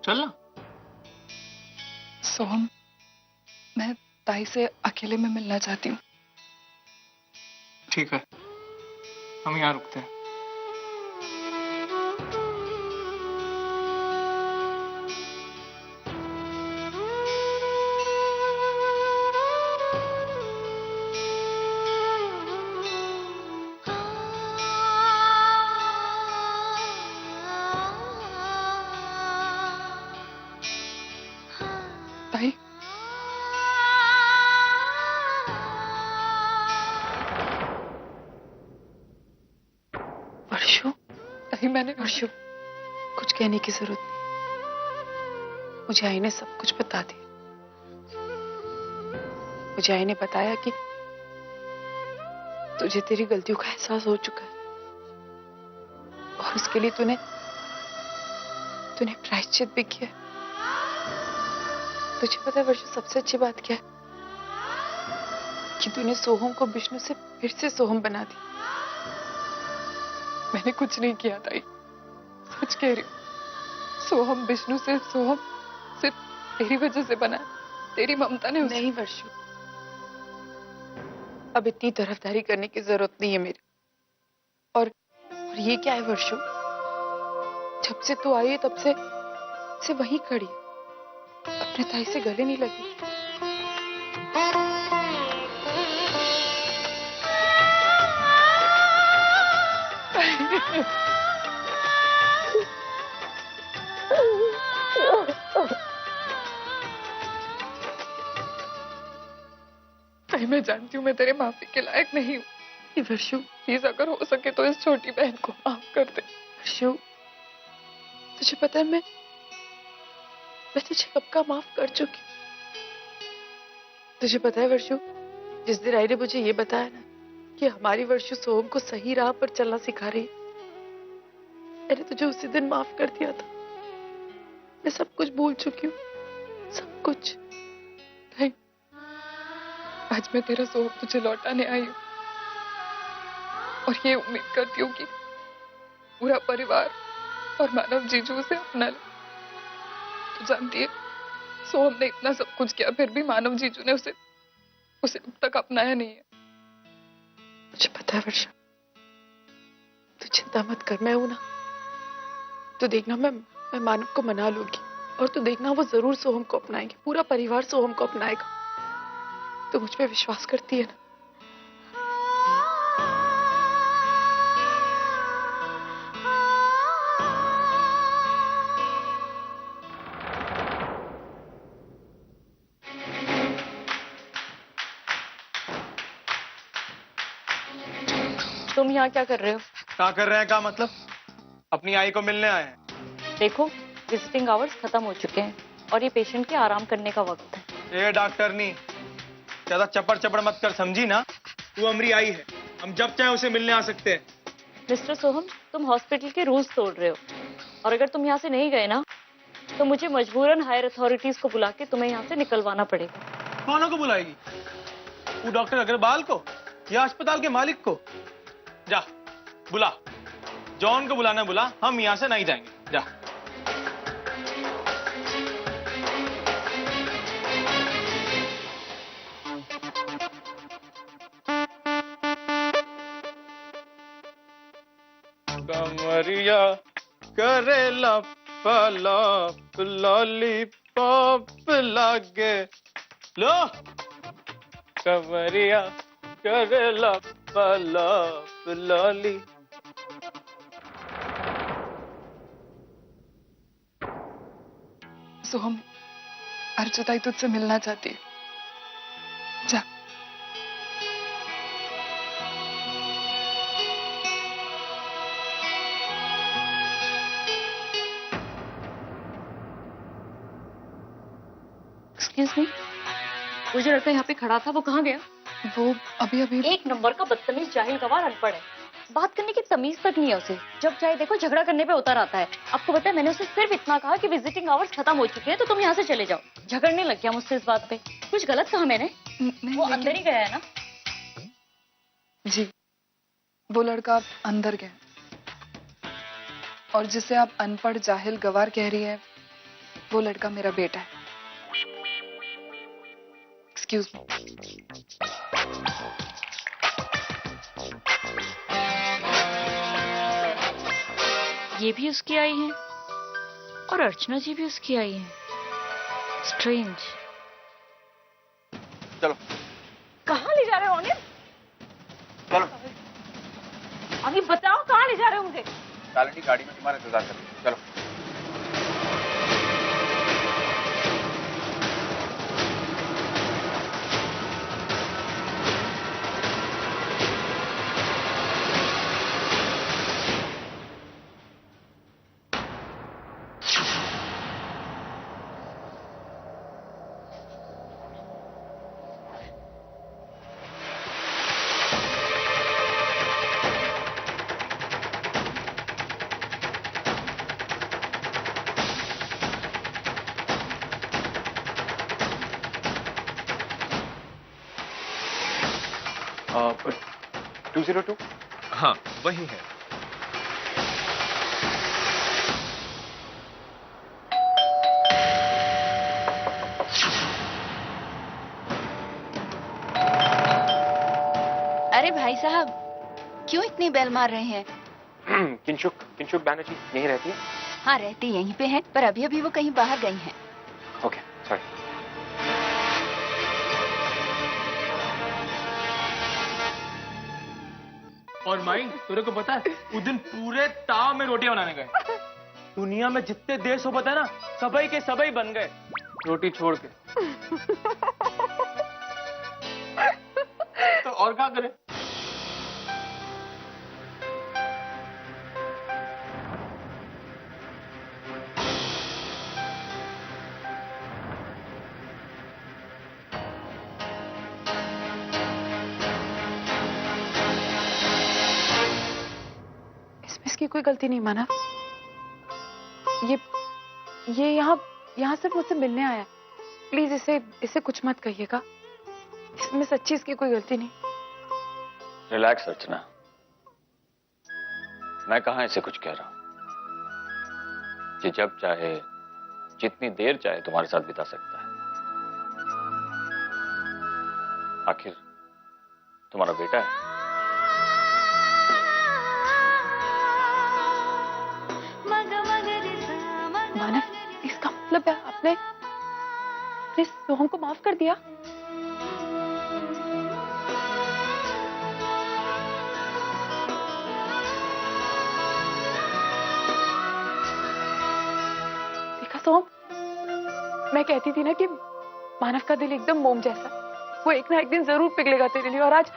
चल ना। सोहम, मैं ताई से अकेले में मिलना चाहती हूँ। ठीक है, हम यहाँ रुकते हैं। ताई, वर्षु, ताई मैंने वर्षु, कुछ कहने की जरूरत नहीं। मुझे आई ने सब कुछ बता दिया। मुझे आई ने बताया कि तुझे तेरी गलतियों का एहसास हो चुका है और उसके लिए तूने प्रायश्चित भी किया। तुझे पता है वर्षु, सबसे अच्छी बात क्या है? कि तूने सोहम को विष्णु से फिर से सोहम बना दिया। मैंने कुछ नहीं किया ताई, सच कह रही हूँ। सोहम विष्णु सिर्फ तेरी वजह से बना, तेरी ममता ने उसे... नहीं वर्षु, अब इतनी तरफदारी करने की जरूरत नहीं है मेरी। और ये क्या है वर्षु, जब से तू आई है तब से वहीं खड़ी है, अपने ताई से गले नहीं लगी। ताई, मैं जानती हूँ मैं तेरे माफी के लायक नहीं हूँ। वर्षु, प्लीज अगर हो सके तो इस छोटी बहन को माफ कर दे। वर्षु, तुझे पता है मैं तुझे कब का माफ कर चुकी हूँ। तुझे पता है वर्षु, जिस दिन आई ने मुझे ये बताया ना कि हमारी वर्षु सोहम को सही राह पर चलना सिखा रही है, मैंने तुझे उसी दिन माफ कर दिया था। मैं सब कुछ भूल चुकी हूँ, सब कुछ। नहीं, आज मैं तेरा सोहम तुझे लौटाने आई हूँ और ये उम्मीद करती हूँ कि पूरा परिवार और मानव जीजू उसे अपना ले। तू जानती है, सोहम ने इतना सब कुछ किया, फिर भी मानव जीजू ने उसे अब तक अपनाया नहीं है। मुझे पता है वर्षा, तू चिंता मत कर, मैं हूं ना। तो देखना, मैं मानव को मना लूंगी और तू देखना वो जरूर सोहम को अपनाएंगे, पूरा परिवार सोहम को अपनाएगा। तू मुझ पे विश्वास करती है ना? तुम यहाँ क्या कर रहे हो? क्या कर रहे हैं? क्या मतलब? अपनी आई को मिलने आए हैं। देखो, विजिटिंग आवर्स खत्म हो चुके हैं और ये पेशेंट के आराम करने का वक्त है। ए डॉक्टर नहीं, ज्यादा चपड़ चपड़ मत कर, समझी ना? तू हमारी आई है, हम जब चाहे उसे मिलने आ सकते हैं। मिस्टर सोहम, तुम हॉस्पिटल के रूल्स तोड़ रहे हो और अगर तुम यहाँ से नहीं गए ना तो मुझे मजबूरन हायर अथॉरिटीज को बुला के तुम्हें यहाँ से निकलवाना पड़ेगा। कौनों को बुलाएगी? वो डॉक्टर अग्रवाल को या अस्पताल के मालिक को? जा बुला, जॉन को बुलाना बुला, हम यहाँ से नहीं जाएंगे। जा। कमरिया करेला पलाप लॉलीपॉप लागे लो, कमरिया करेला पलाप लॉली। सोहम, अर्चना ताई तुझसे मिलना चाहती है, जा। एक्सक्यूज मी, वो जो लड़का यहाँ पे खड़ा था वो कहाँ गया? वो अभी एक नंबर का बदतमीज, जाहिल, गवार, अनपढ़ है। बात करने की तमीज तक नहीं है उसे। जब चाहे देखो झगड़ा करने पे उतर आता है। आपको पता है, मैंने उसे सिर्फ इतना कहा कि विजिटिंग आवर्स खत्म हो चुके हैं तो तुम यहाँ से चले जाओ। झगड़ने लग गया मुझसे इस बात पे। कुछ गलत कहा मैंने? वो अंदर ही गया है ना? जी, वो लड़का आप अंदर गया और जिसे आप अनपढ़, जाहिल, गवार कह रही है वो लड़का मेरा बेटा है। Excuse me. ये भी उसकी आई है और अर्चना जी भी उसकी आई है। स्ट्रेंज। चलो कहाँ ले जा रहे हो अनिल? चलो, अभी बताओ कहाँ ले जा रहे हो मुझे? शालिनी गाड़ी में तुम्हारा इंतजार कर रही है। चलो। पर 202? हाँ वही है। अरे भाई साहब, क्यों इतनी बेल मार रहे हैं? किंशुक बैनर्जी यहीं रहती है? हाँ, रहती यहीं पे है, पर अभी अभी वो कहीं बाहर गई हैं। Okay, sorry. और माई तेरे को पता है उस दिन पूरे ताव में रोटियां बनाने गए। दुनिया में जितने देश हो पता है ना, सबई के सबई बन गए रोटी छोड़ के। तो और क्या करें? इसकी कोई गलती नहीं माना। ये यहाँ सिर्फ मुझसे मिलने आया है। प्लीज इसे कुछ मत कहिएगा। इसमें सच्ची इसकी कोई गलती नहीं। रिलैक्स अर्चना, मैं कहाँ इसे कुछ कह रहा हूं। ये जब चाहे जितनी देर चाहे तुम्हारे साथ बिता सकता है। आखिर तुम्हारा बेटा है। मानव, इसका मतलब है आपने सोहम को माफ कर दिया? देखा सोहम, मैं कहती थी ना कि मानव का दिल एकदम मोम जैसा, वो एक ना एक दिन जरूर पिघलेगा तेरे लिए। और आज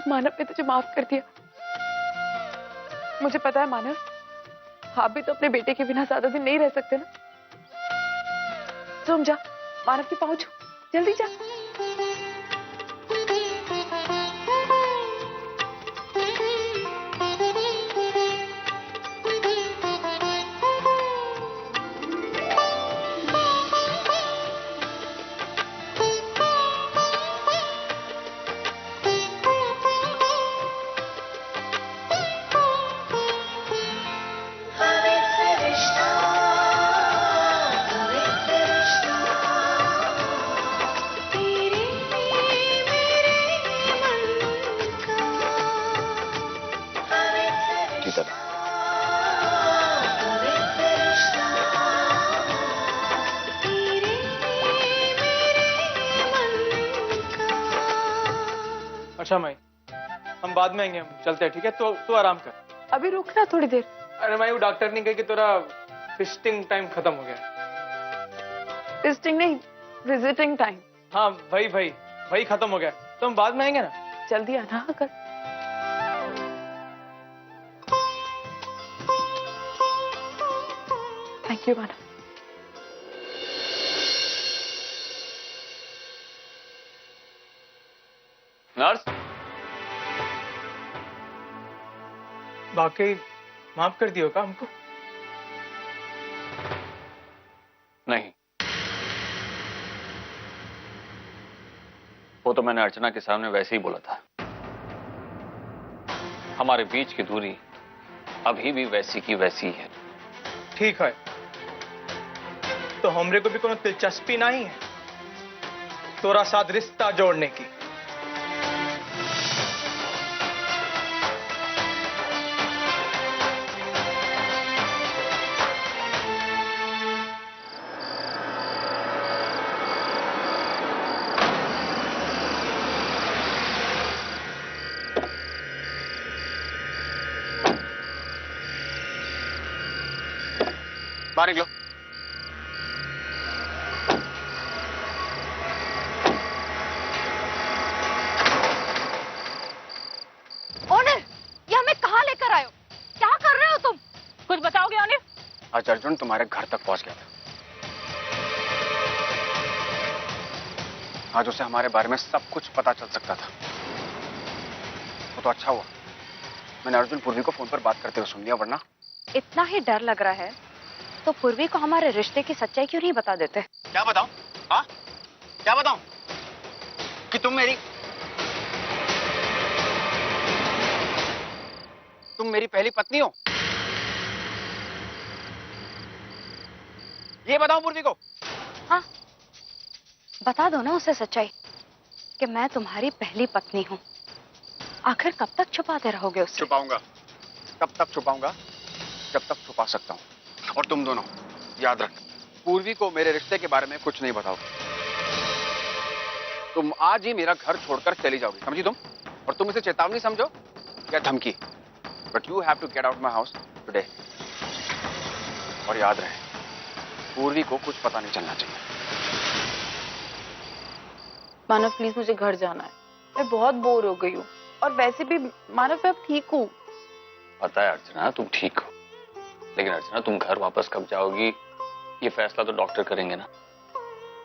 मानव ने तुझे माफ कर दिया। मुझे पता है मानव, आप भी तो अपने बेटे के बिना ज्यादा दिन नहीं रह सकते ना। तुम जा, मानव के पाँव छू, जल्दी जा। अच्छा माई, हम बाद में आएंगे, हम चलते हैं, ठीक है? तो आराम कर। अभी रुकना थोड़ी देर। अरे माई, वो डॉक्टर ने कहा कि तेरा फिस्टिंग टाइम खत्म हो गया। विजिटिंग नहीं, विजिटिंग टाइम। हाँ भाई खत्म हो गया, तो हम बाद में आएंगे ना। जल्दी आना अगर। Thank you Manav. नर्स, वाकई माफ कर दियो का हमको? नहीं, वो तो मैंने अर्चना के सामने वैसे ही बोला था। हमारे बीच की दूरी अभी भी वैसी की वैसी है। ठीक है, तो हमरे को भी कोनो दिलचस्पी नहीं है तोरा साथ रिश्ता जोड़ने की। बाहर निकलो। ओनर, ये हमें कहाँ लेकर आए हो? क्या कर रहे हो तुम? कुछ बताओगे ओनर? आज अर्जुन तुम्हारे घर तक पहुंच गया था। आज उसे हमारे बारे में सब कुछ पता चल सकता था। वो तो अच्छा हुआ मैंने अर्जुन पूर्वी को फोन पर बात करते हुए सुन लिया, वरना इतना ही डर लग रहा है तो पूर्वी को हमारे रिश्ते की सच्चाई क्यों नहीं बता देते? क्या बताऊं? हाँ, क्या बताऊं कि तुम मेरी पहली पत्नी हो? ये बताओ पूर्वी को। हाँ, बता दो ना उसे सच्चाई कि मैं तुम्हारी पहली पत्नी हूँ। आखिर कब तक छुपाते रहोगे उसे? छुपाऊंगा, कब तक छुपाऊंगा? जब तक छुपा सकता हूँ। और तुम दोनों याद रख, पूर्वी को मेरे रिश्ते के बारे में कुछ नहीं बताओ। तुम आज ही मेरा घर छोड़कर चली जाओगी, समझी तुम? और तुम इसे चेतावनी समझो या धमकी, but you have to get out my house today. और याद रहे, पूर्वी को कुछ पता नहीं चलना चाहिए। मानव प्लीज, मुझे घर जाना है। मैं बहुत बोर हो गई हूँ और वैसे भी मानव मैं अब ठीक हूँ। पता है अर्चना तुम ठीक हो, लेकिन अर्चना तुम घर वापस कब जाओगी ये फैसला तो डॉक्टर करेंगे ना।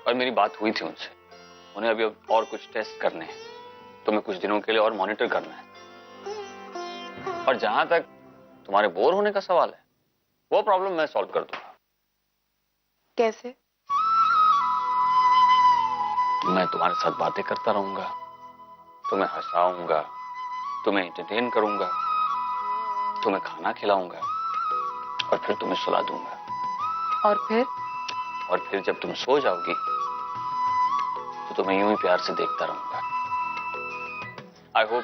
और मेरी बात हुई थी उनसे, उन्हें अभी और कुछ टेस्ट करने हैं, तुम्हें कुछ दिनों के लिए और मॉनिटर करना है। और जहां तक तुम्हारे बोर होने का सवाल है, वो प्रॉब्लम मैं सॉल्व कर दूंगा। कैसे? मैं तुम्हारे साथ बातें करता रहूंगा, तुम्हें हंसाऊंगा, तुम्हें एंटरटेन करूंगा, तुम्हें खाना खिलाऊंगा और फिर तुम्हें सुला दूंगा। और फिर जब तुम सो जाओगी तो तुम्हें यूं ही प्यार से देखता रहूंगा। आई होप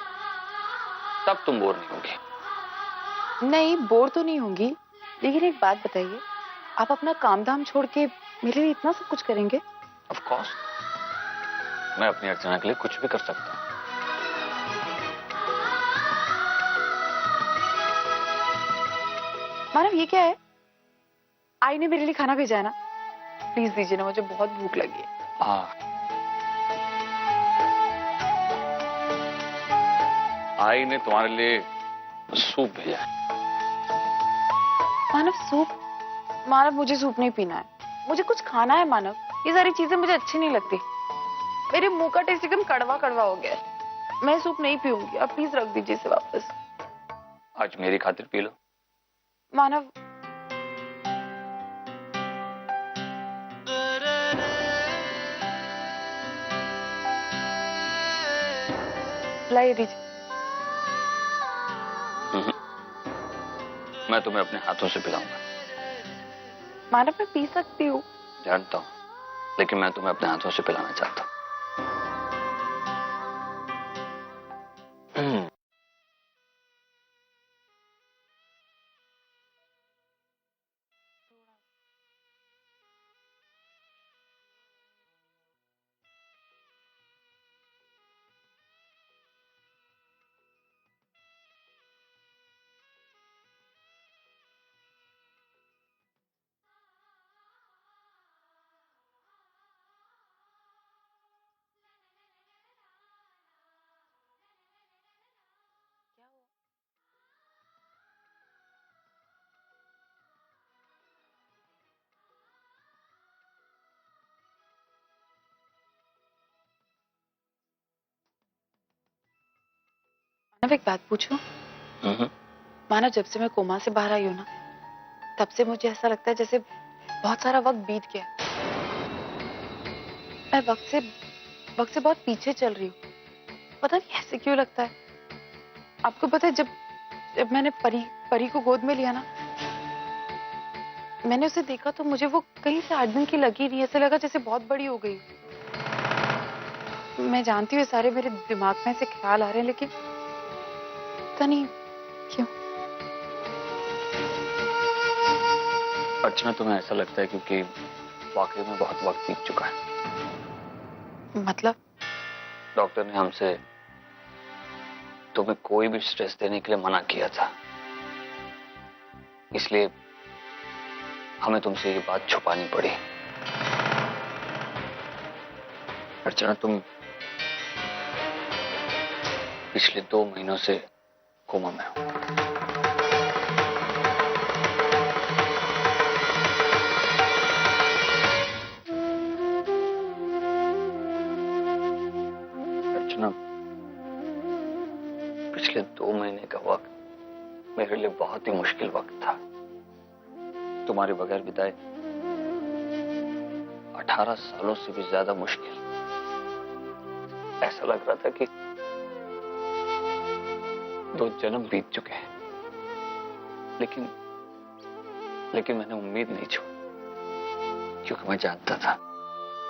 तब तुम बोर नहीं होगी। नहीं, बोर तो नहीं होंगी, लेकिन एक बात बताइए, आप अपना काम धाम छोड़ के मेरे लिए इतना सब कुछ करेंगे? ऑफ कोर्स, मैं अपनी अर्चना के लिए कुछ भी कर सकता हूँ। मानव, ये क्या है? आई ने मेरे लिए खाना भेजा है ना? प्लीज दीजिए ना, मुझे बहुत भूख लगी है। आई ने तुम्हारे लिए सूप भेजा है। मानव सूप? मानव मुझे सूप नहीं पीना है, मुझे कुछ खाना है। मानव, ये सारी चीजें मुझे अच्छी नहीं लगती। मेरे मुंह का टेस्ट एकदम कड़वा कड़वा हो गया है। मैं सूप नहीं पीऊंगी, आप प्लीज रख दीजिए इसे वापस। आज मेरी खातिर पी लो। मानव, लाइए दीजिए। मैं तुम्हें अपने हाथों से पिलाऊंगा। मानव, मैं पी सकती हूँ। जानता हूं, लेकिन मैं तुम्हें अपने हाथों से पिलाना चाहता हूं। मानव, एक बात पूछूं? मानव, जब से मैं कोमा से बाहर आई हूं ना, तब से मुझे ऐसा लगता है जैसे बहुत सारा वक्त बीत गया। मैं वक्त से बहुत पीछे चल रही हूँ। पता नहीं ऐसे क्यों लगता है। आपको पता है, जब मैंने परी को गोद में लिया ना, मैंने उसे देखा तो मुझे वो कहीं से 8 दिन की लगी नहीं, ऐसा लगा जैसे बहुत बड़ी हो गई। मैं जानती हूँ ये सारे मेरे दिमाग में ऐसे ख्याल आ रहे हैं, लेकिन पता नहीं क्यों। अर्चना, तुम्हें ऐसा लगता है क्योंकि वाकई में बहुत वक्त बीत चुका है। मतलब? डॉक्टर ने हमसे तुम्हें कोई भी स्ट्रेस देने के लिए मना किया था, इसलिए हमें तुमसे ये बात छुपानी पड़ी। अर्चना, तुम पिछले 2 महीनों से कोमा में हो। अर्चना, पिछले 2 महीने का वक्त मेरे लिए बहुत ही मुश्किल वक्त था। तुम्हारे बगैर बिताए 18 सालों से भी ज्यादा मुश्किल। ऐसा लग रहा था कि 2 जन्म बीत चुके हैं, लेकिन मैंने उम्मीद नहीं छोड़ी, क्योंकि मैं जानता था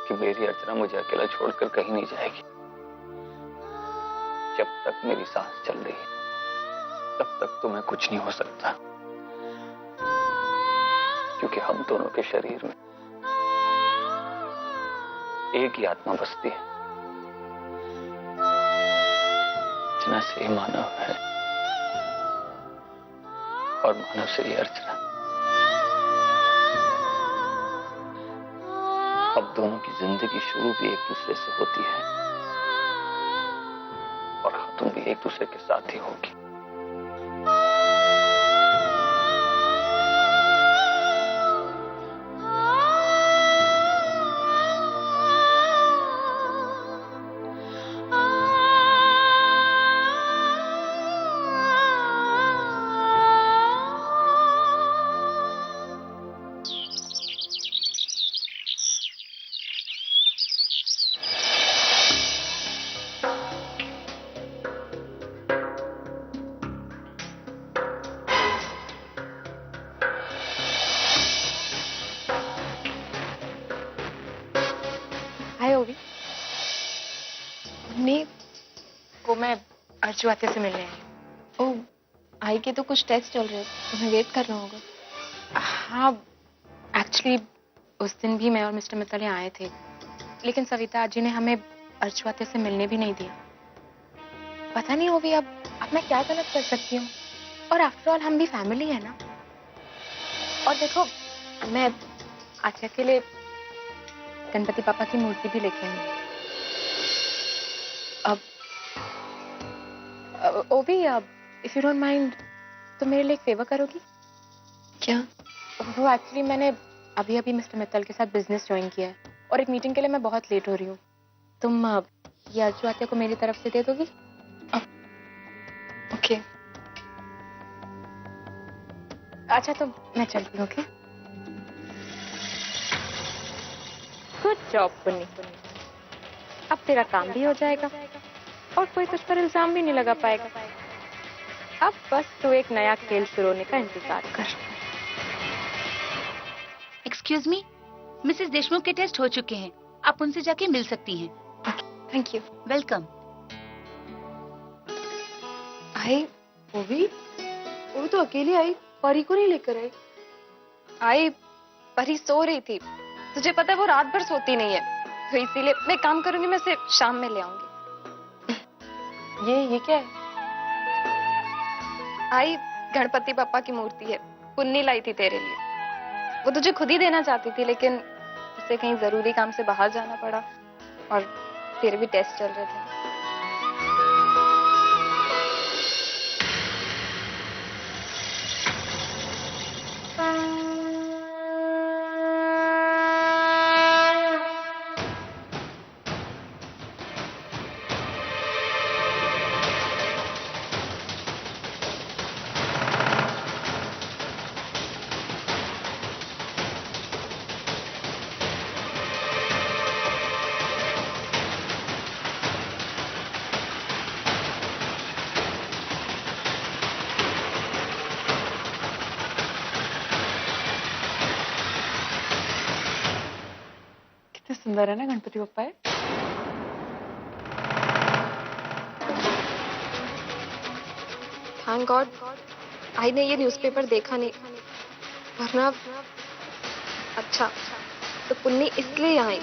कि मेरी अर्चना मुझे अकेला छोड़कर कहीं नहीं जाएगी। जब तक मेरी सांस चल रही है तब तक तुम्हें कुछ नहीं हो सकता, क्योंकि हम दोनों के शरीर में एक ही आत्मा बसती है। अर्चना से ही मानव है और मानव से ही अर्चना। अब दोनों की जिंदगी शुरू भी एक दूसरे से होती है और तुम भी एक दूसरे के साथ ही होगी। हाय ओवी। मम्मी वो मैं अर्जु आते से मिलने आई। ओह, आई के तो कुछ टेस्ट चल रहे हैं, तुम्हें वेट करना होगा। हाँ, एक्चुअली उस दिन भी मैं और मिस्टर मित्तल यहाँ आए थे, लेकिन सविता आजी ने हमें अर्जु आते से मिलने भी नहीं दिया। पता नहीं ओवी अब मैं क्या गलत कर सकती हूँ, और आफ्टर ऑल हम भी फैमिली है ना। और देखो, मैं आचा के लिए गणपति पापा की मूर्ति भी लेके आई। अब ओवी, अब इफ यू डोंट माइंड तो मेरे लिए एक फेवर करोगी? क्या? वो एक्चुअली मैंने अभी अभी मिस्टर मित्तल के साथ बिजनेस ज्वाइन किया है और एक मीटिंग के लिए मैं बहुत लेट हो रही हूँ। तुम ये अर्जु आते को मेरी तरफ से दे दोगी? ओके। अच्छा, तो मैं चलती हूँ। Okay, good job Punni. अब तेरा काम भी हो जाएगा और कोई तुझ पर इल्जाम भी नहीं लगा पाएगा। अब बस तू एक नया खेल शुरू होने का इंतजार कर। एक्सक्यूज मी, मिसेस देशमुख के टेस्ट हो चुके हैं, आप उनसे जाके मिल सकती हैं। Thank you. वेलकम। आई ओवी तो अकेली आई, परी को नहीं लेकर आई। आई, परी सो रही थी, तुझे पता है वो रात भर सोती नहीं है, तो इसीलिए मैं काम करूंगी, मैं उसे शाम में ले आऊंगी। ये क्या है? आई, गणपति पापा की मूर्ति है, पुन्नी लाई थी तेरे लिए। वो तुझे खुद ही देना चाहती थी, लेकिन उसे कहीं जरूरी काम से बाहर जाना पड़ा और तेरे भी टेस्ट चल रहे थे। सुंदर है ना गणपति बप्पा है? थैंक गॉड आई ने ये न्यूज़पेपर देखा नहीं, वरना अच्छा तो पुन्नी इसलिए यहाँ आई।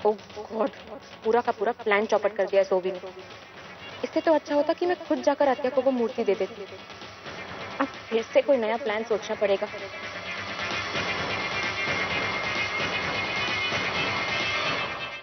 ओह गॉड, पूरा का पूरा प्लान चौपट कर दिया सोवी ने। इससे तो अच्छा होता कि मैं खुद जाकर अत्या को वो मूर्ति दे देती। अब फिर से कोई नया प्लान सोचना पड़ेगा।